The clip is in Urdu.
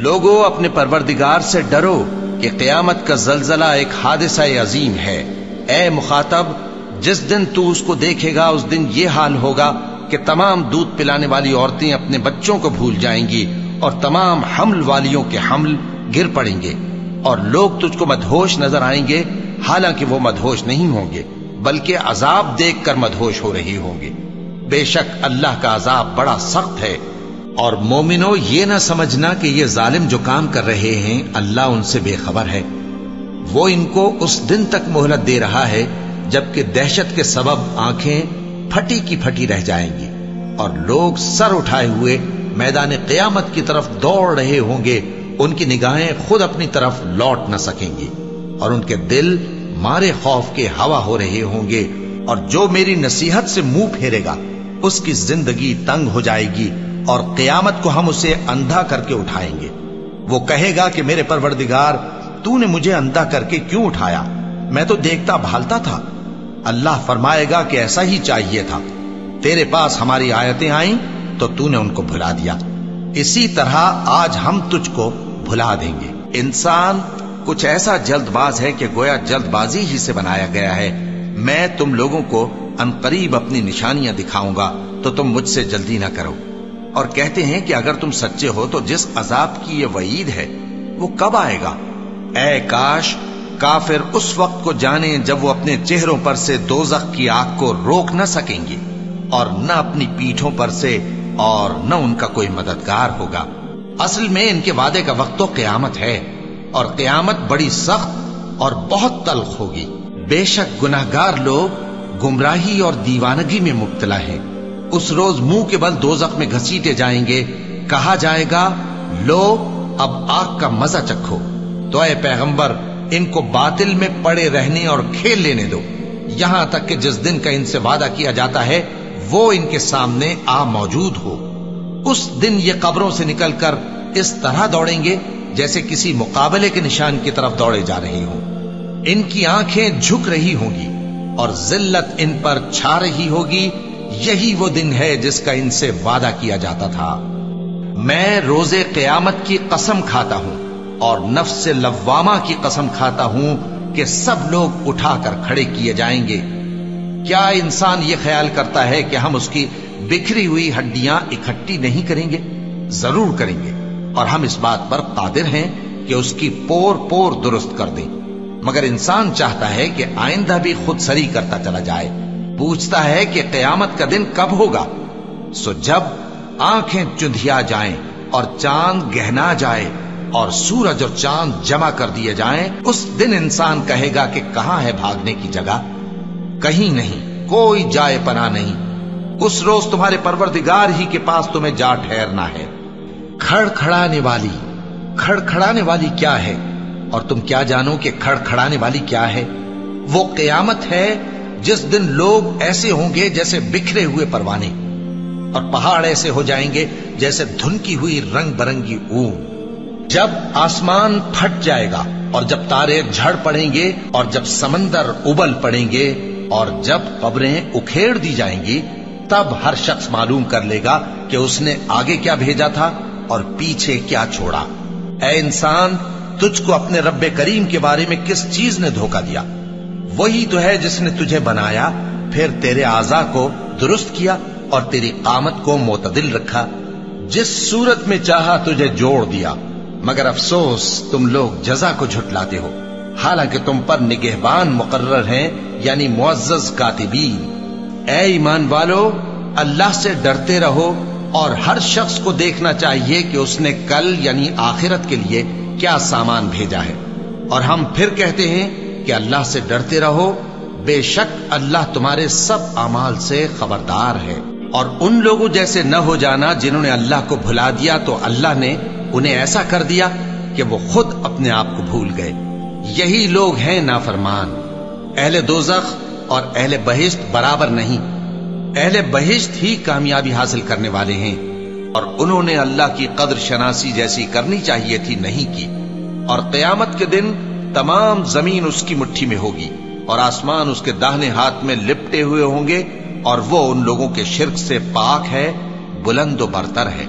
لوگوں اپنے پروردگار سے ڈرو کہ قیامت کا زلزلہ ایک حادثہ عظیم ہے۔ اے مخاطب، جس دن تو اس کو دیکھے گا اس دن یہ حال ہوگا کہ تمام دودھ پلانے والی عورتیں اپنے بچوں کو بھول جائیں گی اور تمام حمل والیوں کے حمل گر پڑیں گے، اور لوگ تجھ کو مدہوش نظر آئیں گے، حالانکہ وہ مدہوش نہیں ہوں گے بلکہ عذاب دیکھ کر مدہوش ہو رہے ہوں گے۔ بے شک اللہ کا عذاب بڑا سخت ہے۔ اور مومنو، یہ نہ سمجھنا کہ یہ ظالم جو کام کر رہے ہیں اللہ ان سے بے خبر ہے۔ وہ ان کو اس دن تک مہلت دے رہا ہے جبکہ دہشت کے سبب آنکھیں پھٹی کی پھٹی رہ جائیں گی اور لوگ سر اٹھائے ہوئے میدان قیامت کی طرف دوڑ رہے ہوں گے، ان کی نگاہیں خود اپنی طرف لوٹ نہ سکیں گی اور ان کے دل مارے خوف کے ہوا ہو رہے ہوں گے، اور جو میری نصیحت سے منہ پھیرے گا اس کی زندگی تنگ ہو جائے گی اور قیامت کو ہم اسے اندھا کر کے اٹھائیں گے۔ وہ کہے گا کہ میرے پروردگار، تو نے مجھے اندھا کر کے کیوں اٹھایا؟ میں تو دیکھتا بھالتا تھا۔ اللہ فرمائے گا کہ ایسا ہی چاہیے تھا، تیرے پاس ہماری آیتیں آئیں تو نے ان کو بھلا دیا، اسی طرح آج ہم تجھ کو بھلا دیں گے۔ انسان کچھ ایسا جلد باز ہے کہ گویا جلد بازی ہی سے بنایا گیا ہے۔ میں تم لوگوں کو عنقریب اپنی نشانیاں دکھاؤں گا تو تم مجھ سے جلدی نہ کرو۔ اور کہتے ہیں کہ اگر تم سچے ہو تو جس عذاب کی یہ وعید ہے وہ کب آئے گا؟ اے کاش کافر اس وقت کو جانے جب وہ اپنے چہروں پر سے دوزخ کی آگ کو روک نہ سکیں گے اور نہ اپنی پیٹھوں پر سے، اور نہ ان کا کوئی مددگار ہوگا۔ اصل میں ان کے وعدے کا وقت تو قیامت ہے، اور قیامت بڑی سخت اور بہت تلخ ہوگی۔ بے شک گناہگار لوگ گمراہی اور دیوانگی میں مبتلا ہیں۔ اس روز منہ کے بل دوزخ میں گھسیٹے جائیں گے، کہا جائے گا لو اب آگ کا مزہ چکھو۔ تو اے پیغمبر، ان کو باطل میں پڑے رہنے اور کھیل لینے دو، یہاں تک کہ جس دن کا ان سے وعدہ کیا جاتا ہے وہ ان کے سامنے آ موجود ہو۔ اس دن یہ قبروں سے نکل کر اس طرح دوڑیں گے جیسے کسی مقابلے کے نشان کی طرف دوڑے جا رہے ہوں۔ ان کی آنکھیں جھک رہی ہوں گی اور ذلت ان پر چھا رہی ہوگی۔ یہی وہ دن ہے جس کا ان سے وعدہ کیا جاتا تھا۔ میں روز قیامت کی قسم کھاتا ہوں اور نفس لوامہ کی قسم کھاتا ہوں کہ سب لوگ اٹھا کر کھڑے کیے جائیں گے۔ کیا انسان یہ خیال کرتا ہے کہ ہم اس کی بکھری ہوئی ہڈیاں اکٹھی نہیں کریں گے؟ ضرور کریں گے، اور ہم اس بات پر قادر ہیں کہ اس کی پور پور درست کر دیں۔ مگر انسان چاہتا ہے کہ آئندہ بھی خود سری کرتا چلا جائے، پوچھتا ہے کہ قیامت کا دن کب ہوگا۔ سو جب آنکھیں چندھیا جائیں اور چاند گہنا جائے اور سورج اور چاند جمع کر دیے جائیں، اس دن انسان کہے گا کہ کہاں ہے بھاگنے کی جگہ؟ کہیں نہیں، کوئی جائے پناہ نہیں۔ اس روز تمہارے پروردگار ہی کے پاس تمہیں جا ٹھہرنا ہے۔ کھڑکھڑانے والی کیا ہے؟ اور تم کیا جانو کہ کھڑکھڑانے والی کیا ہے؟ وہ قیامت ہے جس دن لوگ ایسے ہوں گے جیسے بکھرے ہوئے پروانے، اور پہاڑ ایسے ہو جائیں گے جیسے دھنکی ہوئی رنگ برنگی اون۔ جب آسمان پھٹ جائے گا اور جب تارے جھڑ پڑیں گے اور جب سمندر ابل پڑیں گے اور جب قبریں اکھیڑ دی جائیں گی، تب ہر شخص معلوم کر لے گا کہ اس نے آگے کیا بھیجا تھا اور پیچھے کیا چھوڑا۔ اے انسان، تجھ کو اپنے رب کریم کے بارے میں کس چیز نے دھوکہ دیا؟ وہی تو ہے جس نے تجھے بنایا، پھر تیرے اعضاء کو درست کیا اور تیری قامت کو معتدل رکھا، جس صورت میں چاہا تجھے جوڑ دیا۔ مگر افسوس تم لوگ جزا کو جھٹلاتے ہو، حالانکہ تم پر نگہبان مقرر ہیں، یعنی معزز کاتبین۔ اے ایمان والو، اللہ سے ڈرتے رہو، اور ہر شخص کو دیکھنا چاہیے کہ اس نے کل یعنی آخرت کے لیے کیا سامان بھیجا ہے۔ اور ہم پھر کہتے ہیں کہ اللہ سے ڈرتے رہو، بے شک اللہ تمہارے سب اعمال سے خبردار ہے۔ اور ان لوگوں جیسے نہ ہو جانا جنہوں نے اللہ کو بھلا دیا تو اللہ نے انہیں ایسا کر دیا کہ وہ خود اپنے آپ کو بھول گئے۔ یہی لوگ ہیں نافرمان۔ اہل دوزخ اور اہل بہشت برابر نہیں، اہل بہشت ہی کامیابی حاصل کرنے والے ہیں، اور انہوں نے اللہ کی قدر شناسی جیسی کرنی چاہیے تھی نہیں کی۔ اور قیامت کے دن تمام زمین اس کی مٹھی میں ہوگی اور آسمان اس کے داہنے ہاتھ میں لپٹے ہوئے ہوں گے، اور وہ ان لوگوں کے شرک سے پاک ہے، بلند و برتر ہے۔